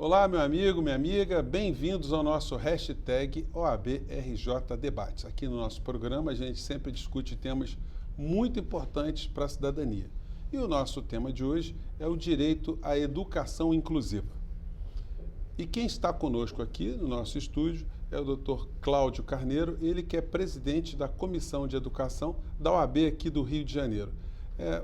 Olá, meu amigo, minha amiga, bem-vindos ao nosso hashtag OABRJDebates. Aqui no nosso programa a gente sempre discute temas muito importantes para a cidadania. E o nosso tema de hoje é o direito à educação inclusiva. E quem está conosco aqui no nosso estúdio é o Dr. Cláudio Carneiro, ele que é presidente da Comissão de Educação da OAB aqui do Rio de Janeiro.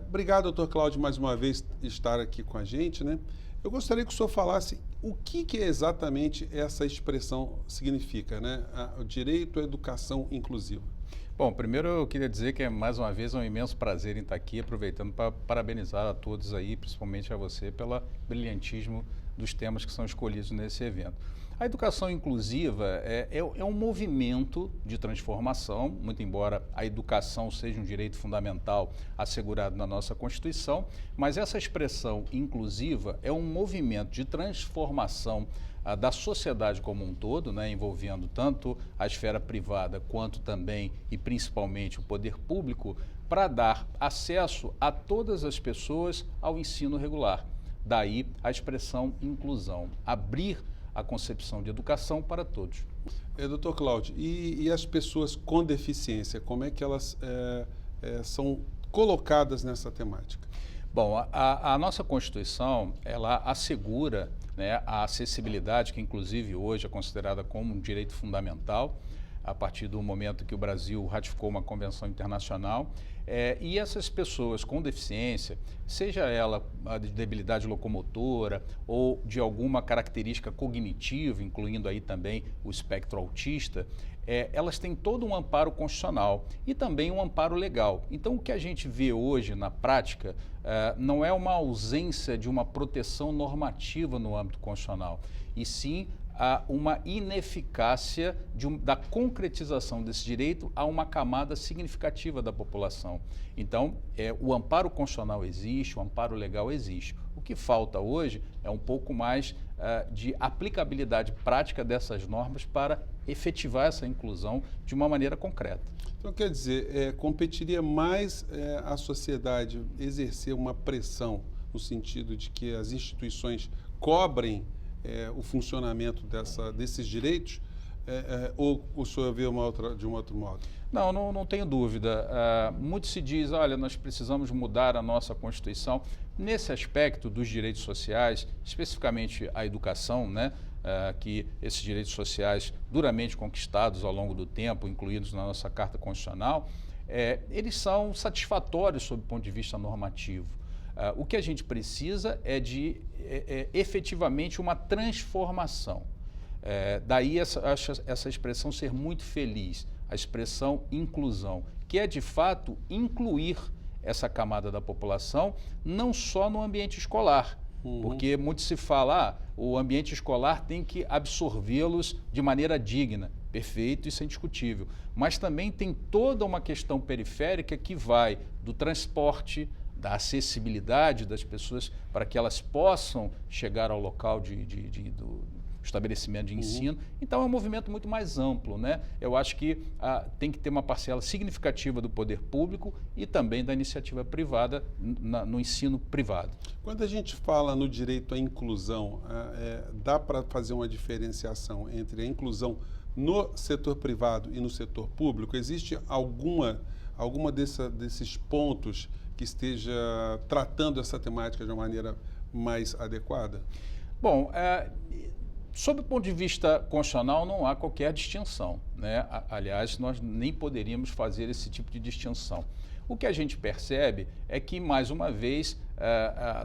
Obrigado, Dr. Cláudio, mais uma vez estar aqui com a gente, né? Eu gostaria que o senhor falasse o que exatamente essa expressão significa, né? O direito à educação inclusiva. Bom, primeiro eu queria dizer que mais uma vez é um imenso prazer em estar aqui, aproveitando para parabenizar a todos aí, principalmente a você, pelo brilhantismo dos temas que são escolhidos nesse evento. A educação inclusiva é um movimento de transformação, muito embora a educação seja um direito fundamental assegurado na nossa Constituição, mas essa expressão inclusiva é um movimento de transformação da sociedade como um todo, né, envolvendo tanto a esfera privada quanto também e principalmente o poder público, para dar acesso a todas as pessoas ao ensino regular. Daí a expressão inclusão, abrir a concepção de educação para todos. Doutor Cláudio, e as pessoas com deficiência, como é que elas são colocadas nessa temática? Bom, a nossa Constituição, ela assegura, né, a acessibilidade, que inclusive hoje é considerada como um direito fundamental, a partir do momento que o Brasil ratificou uma convenção internacional, e essas pessoas com deficiência, seja ela de debilidade locomotora ou de alguma característica cognitiva, incluindo aí também o espectro autista, elas têm todo um amparo constitucional e também um amparo legal. Então, o que a gente vê hoje na prática não é uma ausência de uma proteção normativa no âmbito constitucional, e sim uma ineficácia da concretização desse direito a uma camada significativa da população. Então, o amparo constitucional existe, o amparo legal existe. O que falta hoje é um pouco mais de aplicabilidade prática dessas normas para efetivar essa inclusão de uma maneira concreta. Então, quer dizer, competiria mais a sociedade exercer uma pressão no sentido de que as instituições cobrem o funcionamento desses direitos, ou o senhor vê de um outro modo? Não tenho dúvida. Muito se diz, olha, nós precisamos mudar a nossa Constituição. Nesse aspecto dos direitos sociais, especificamente a educação, né, que esses direitos sociais duramente conquistados ao longo do tempo, incluídos na nossa Carta Constitucional, eles são satisfatórios sob o ponto de vista normativo. O que a gente precisa é de efetivamente uma transformação. Daí essa expressão ser muito feliz, a expressão inclusão, que é de fato incluir essa camada da população não só no ambiente escolar, porque muito se fala, o ambiente escolar tem que absorvê-los de maneira digna. Perfeito, isso é indiscutível. Mas também tem toda uma questão periférica que vai do transporte, da acessibilidade das pessoas para que elas possam chegar ao local do estabelecimento de ensino. Então, é um movimento muito mais amplo, né? Eu acho que tem que ter uma parcela significativa do poder público e também da iniciativa privada no ensino privado. Quando a gente fala no direito à inclusão, dá para fazer uma diferenciação entre a inclusão no setor privado e no setor público? Existe alguma desses pontos que esteja tratando essa temática de uma maneira mais adequada? Bom, sob o ponto de vista constitucional, não há qualquer distinção, né? Aliás, nós nem poderíamos fazer esse tipo de distinção. O que a gente percebe é que, mais uma vez,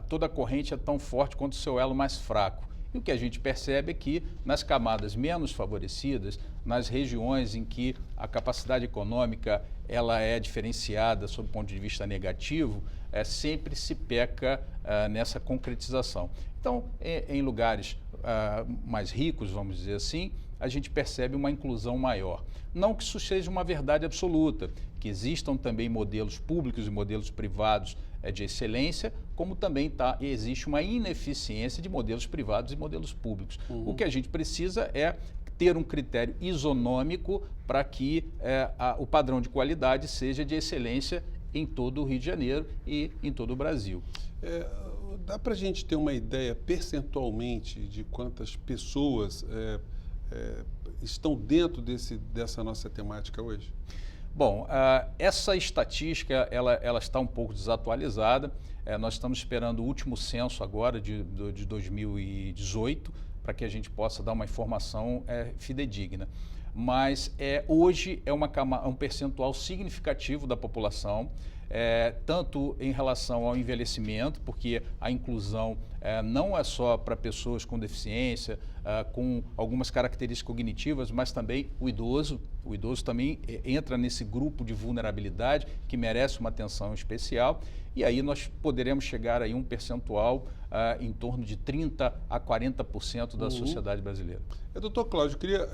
toda corrente é tão forte quanto o seu elo mais fraco. E o que a gente percebe é que, nas camadas menos favorecidas, nas regiões em que a capacidade econômica ela é diferenciada sob o ponto de vista negativo, sempre se peca nessa concretização. Então, em lugares mais ricos, vamos dizer assim, a gente percebe uma inclusão maior. Não que isso seja uma verdade absoluta, que existam também modelos públicos e modelos privados de excelência, como também existe uma ineficiência de modelos privados e modelos públicos. O que a gente precisa é ter um critério isonômico para que o padrão de qualidade seja de excelência em todo o Rio de Janeiro e em todo o Brasil. dá para a gente ter uma ideia percentualmente de quantas pessoas estão dentro dessa nossa temática hoje? Bom, essa estatística ela está um pouco desatualizada. Nós estamos esperando o último censo agora de 2018 para que a gente possa dar uma informação fidedigna. Mas hoje é um percentual significativo da população, tanto em relação ao envelhecimento, porque a inclusão não é só para pessoas com deficiência, com algumas características cognitivas, mas também o idoso. O idoso também entra nesse grupo de vulnerabilidade que merece uma atenção especial. E aí nós poderemos chegar aí a um percentual em torno de 30% a 40% da sociedade brasileira. Doutor Cláudio, eu queria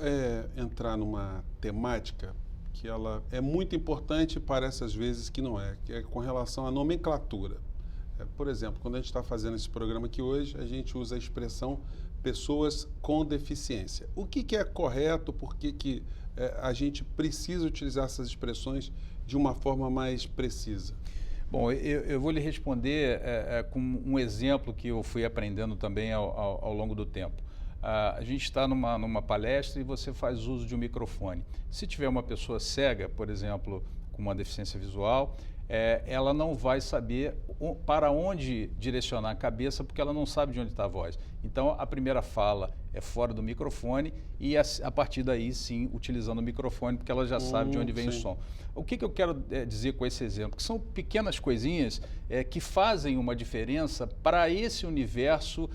entrar numa temática que ela é muito importante e parece às vezes que não é, que é com relação à nomenclatura. Por exemplo, quando a gente está fazendo esse programa aqui hoje, a gente usa a expressão pessoas com deficiência. O que é correto? Por que a gente precisa utilizar essas expressões de uma forma mais precisa? Bom, eu vou lhe responder com um exemplo que eu fui aprendendo também ao longo do tempo. A gente está numa palestra e você faz uso de um microfone. Se tiver uma pessoa cega, por exemplo, com uma deficiência visual, ela não vai saber para onde direcionar a cabeça porque ela não sabe de onde está a voz. Então, a primeira fala é fora do microfone e a partir daí, sim, utilizando o microfone porque ela já sabe de onde vem o som. O que eu quero dizer com esse exemplo? Que são pequenas coisinhas que fazem uma diferença para esse universo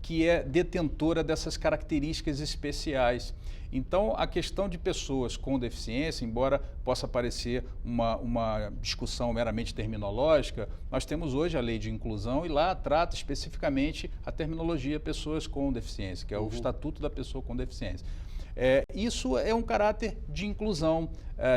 que é detentora dessas características especiais. Então, a questão de pessoas com deficiência, embora possa parecer uma discussão meramente terminológica, nós temos hoje a lei de inclusão e lá trata especificamente a terminologia pessoas com deficiência, que é o Estatuto da Pessoa com Deficiência. Isso é um caráter de inclusão,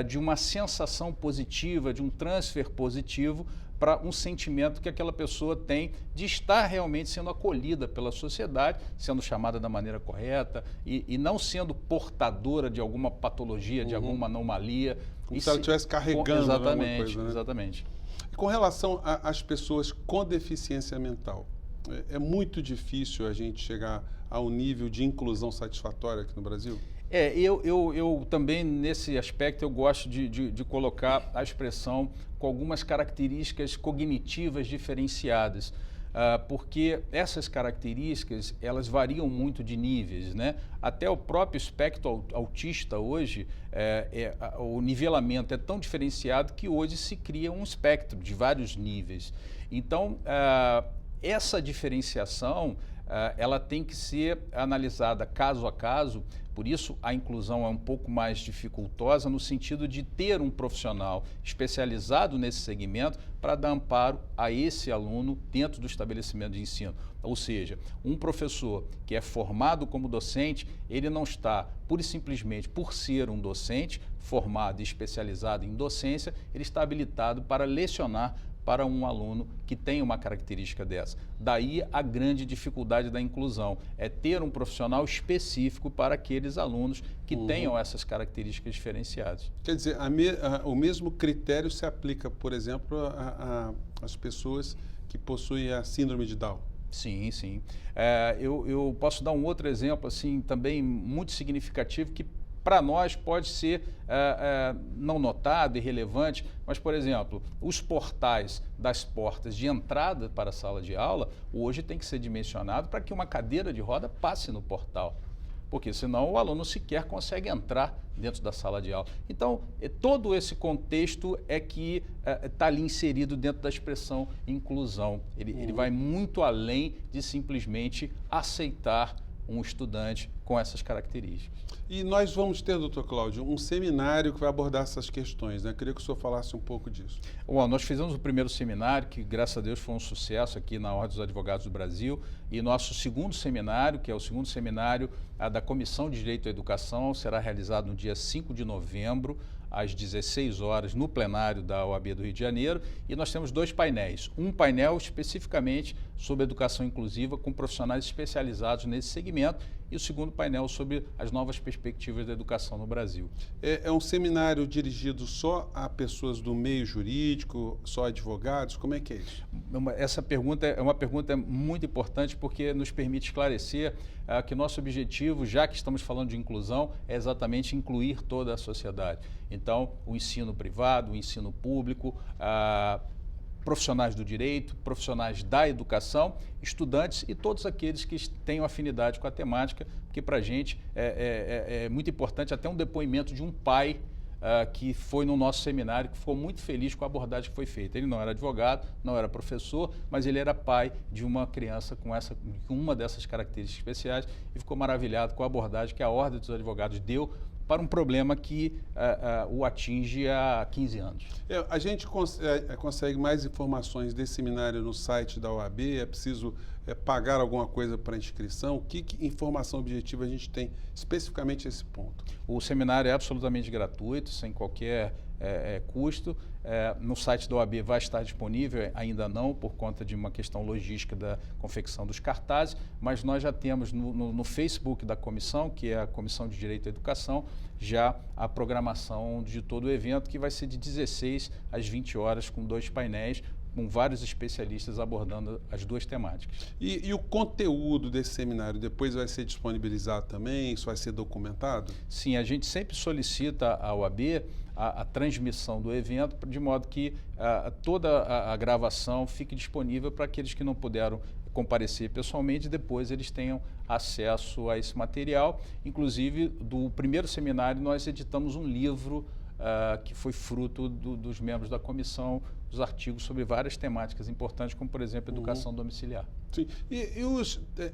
de uma sensação positiva, de um transfer positivo para um sentimento que aquela pessoa tem de estar realmente sendo acolhida pela sociedade, sendo chamada da maneira correta e não sendo portadora de alguma patologia, de alguma anomalia. Como se ela estivesse carregando alguma coisa, né? Exatamente. E com relação às pessoas com deficiência mental, é muito difícil a gente chegar a um nível de inclusão satisfatória aqui no Brasil? Eu também, nesse aspecto, eu gosto de colocar a expressão com algumas características cognitivas diferenciadas, porque essas características, elas variam muito de níveis, né? Até o próprio espectro autista hoje, o nivelamento é tão diferenciado que hoje se cria um espectro de vários níveis. Então, essa diferenciação, ela tem que ser analisada caso a caso, por isso a inclusão é um pouco mais dificultosa no sentido de ter um profissional especializado nesse segmento para dar amparo a esse aluno dentro do estabelecimento de ensino. Ou seja, um professor que é formado como docente, ele não está, pura e simplesmente por ser um docente formado e especializado em docência, ele está habilitado para lecionar para um aluno que tem uma característica dessa. Daí a grande dificuldade da inclusão, é ter um profissional específico para aqueles alunos que tenham essas características diferenciadas. Quer dizer, o mesmo critério se aplica, por exemplo, às pessoas que possuem a síndrome de Down? Sim, sim. Eu posso dar um outro exemplo assim, também muito significativo que para nós pode ser não notado, irrelevante, mas, por exemplo, os portais das portas de entrada para a sala de aula, hoje tem que ser dimensionado para que uma cadeira de roda passe no portal, porque senão o aluno sequer consegue entrar dentro da sala de aula. Então, todo esse contexto é que está ali inserido dentro da expressão inclusão. Ele vai muito além de simplesmente aceitar um estudante com essas características. E nós vamos ter, doutor Cláudio, um seminário que vai abordar essas questões, né? Eu queria que o senhor falasse um pouco disso. Bom, nós fizemos o primeiro seminário, que graças a Deus foi um sucesso aqui na Ordem dos Advogados do Brasil, e nosso segundo seminário, que é o segundo seminário da Comissão de Direito à Educação, será realizado no dia 5 de novembro, às 16 horas, no plenário da OAB do Rio de Janeiro, e nós temos dois painéis. Um painel especificamente sobre educação inclusiva, com profissionais especializados nesse segmento, e o segundo painel sobre as novas perspectivas da educação no Brasil. É um seminário dirigido só a pessoas do meio jurídico, só advogados? Como é que é isso? Essa pergunta é uma pergunta muito importante porque nos permite esclarecer que nosso objetivo, já que estamos falando de inclusão, é exatamente incluir toda a sociedade. Então, o ensino privado, o ensino público, profissionais do direito, profissionais da educação, estudantes e todos aqueles que tenham afinidade com a temática, porque para a gente é muito importante até um depoimento de um pai que foi no nosso seminário, que ficou muito feliz com a abordagem que foi feita. Ele não era advogado, não era professor, mas ele era pai de uma criança com uma dessas características especiais e ficou maravilhado com a abordagem que a Ordem dos Advogados deu para um problema que o atinge há 15 anos. A gente consegue mais informações desse seminário no site da OAB? É preciso pagar alguma coisa para inscrição? Que informação objetiva a gente tem especificamente esse ponto? O seminário é absolutamente gratuito, sem qualquer custo. No site da OAB vai estar disponível, ainda não, por conta de uma questão logística da confecção dos cartazes, mas nós já temos no Facebook da comissão, que é a Comissão de Direito à Educação, já a programação de todo o evento, que vai ser de 16 às 20 horas, com 2 painéis, com vários especialistas abordando as 2 temáticas. E o conteúdo desse seminário depois vai ser disponibilizado também? Isso vai ser documentado? Sim, a gente sempre solicita à OAB a transmissão do evento, de modo que toda a gravação fique disponível para aqueles que não puderam comparecer pessoalmente, depois eles tenham acesso a esse material. Inclusive, do primeiro seminário, nós editamos um livro que foi fruto dos membros da comissão, os artigos sobre várias temáticas importantes, como, por exemplo, educação domiciliar. Sim. E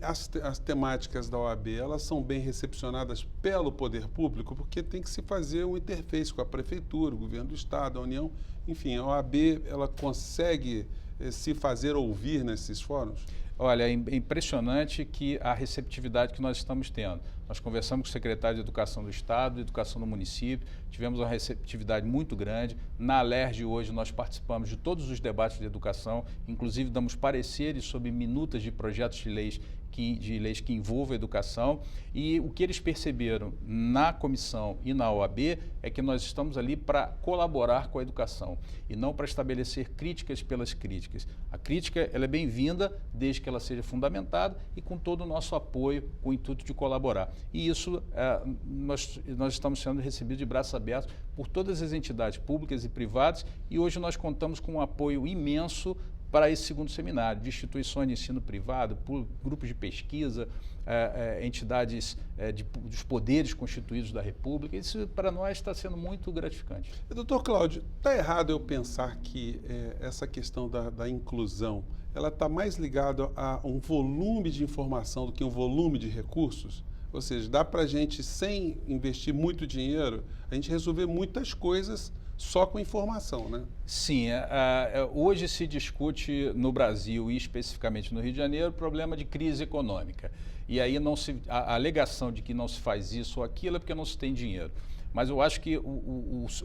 as temáticas da OAB, elas são bem recepcionadas pelo poder público, porque tem que se fazer um interface com a prefeitura, o governo do estado, a União, enfim, a OAB, ela consegue se fazer ouvir nesses fóruns? Olha, é impressionante a receptividade que nós estamos tendo. Nós conversamos com o secretário de Educação do Estado, de Educação do município, tivemos uma receptividade muito grande. Na Alerj hoje nós participamos de todos os debates de educação, inclusive damos pareceres sobre minutas de projetos de leis que envolvam a educação, e o que eles perceberam na comissão e na OAB é que nós estamos ali para colaborar com a educação e não para estabelecer críticas pelas críticas. A crítica ela é bem-vinda desde que ela seja fundamentada e com todo o nosso apoio, com o intuito de colaborar. E isso nós estamos sendo recebidos de braços abertos por todas as entidades públicas e privadas, e hoje nós contamos com um apoio imenso para esse segundo seminário, de instituições de ensino privado, por grupos de pesquisa, entidades dos poderes constituídos da República. Isso, para nós, está sendo muito gratificante. Doutor Cláudio, está errado eu pensar que essa questão da inclusão, ela está mais ligada a um volume de informação do que um volume de recursos? Ou seja, dá para a gente, sem investir muito dinheiro, a gente resolver muitas coisas só com informação, né? Sim, hoje se discute no Brasil e especificamente no Rio de Janeiro o problema de crise econômica. E aí a alegação de que não se faz isso ou aquilo é porque não se tem dinheiro. Mas eu acho que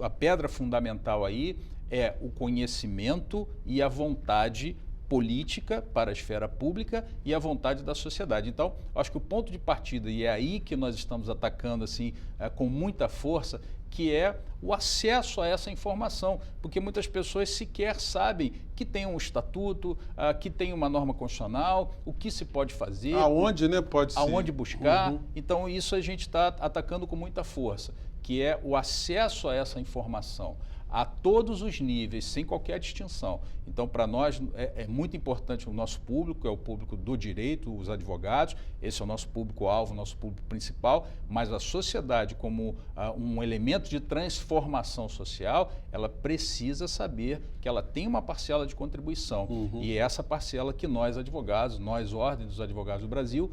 a pedra fundamental aí é o conhecimento e a vontade política para a esfera pública e a vontade da sociedade. Então, acho que o ponto de partida, e é aí que nós estamos atacando assim, com muita força, que é o acesso a essa informação, porque muitas pessoas sequer sabem que tem um estatuto, que tem uma norma constitucional, o que se pode fazer, aonde, né, aonde buscar. Uhum. Então, isso a gente está atacando com muita força, que é o acesso a essa informação a todos os níveis, sem qualquer distinção. Então, para nós, é muito importante o nosso público, é o público do direito, os advogados, esse é o nosso público-alvo, o nosso público principal, mas a sociedade, como um elemento de transformação social, ela precisa saber que ela tem uma parcela de contribuição. Uhum. E é essa parcela que nós, advogados, nós, Ordem dos Advogados do Brasil,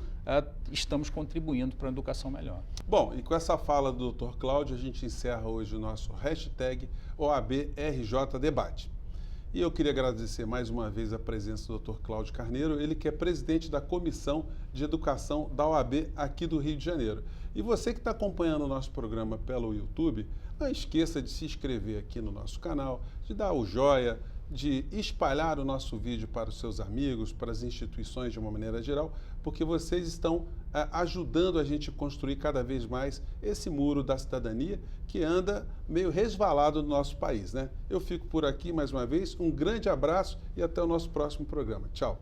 estamos contribuindo para a educação melhor. Bom, e com essa fala do Dr. Cláudio, a gente encerra hoje o nosso hashtag OABRJDebate. E eu queria agradecer mais uma vez a presença do Dr. Cláudio Carneiro, ele que é presidente da Comissão de Educação da OAB aqui do Rio de Janeiro. E você que está acompanhando o nosso programa pelo YouTube, não esqueça de se inscrever aqui no nosso canal, de dar o joia, de espalhar o nosso vídeo para os seus amigos, para as instituições de uma maneira geral, porque vocês estão ajudando a gente a construir cada vez mais esse muro da cidadania que anda meio resvalado no nosso país, né? Eu fico por aqui mais uma vez, um grande abraço e até o nosso próximo programa. Tchau!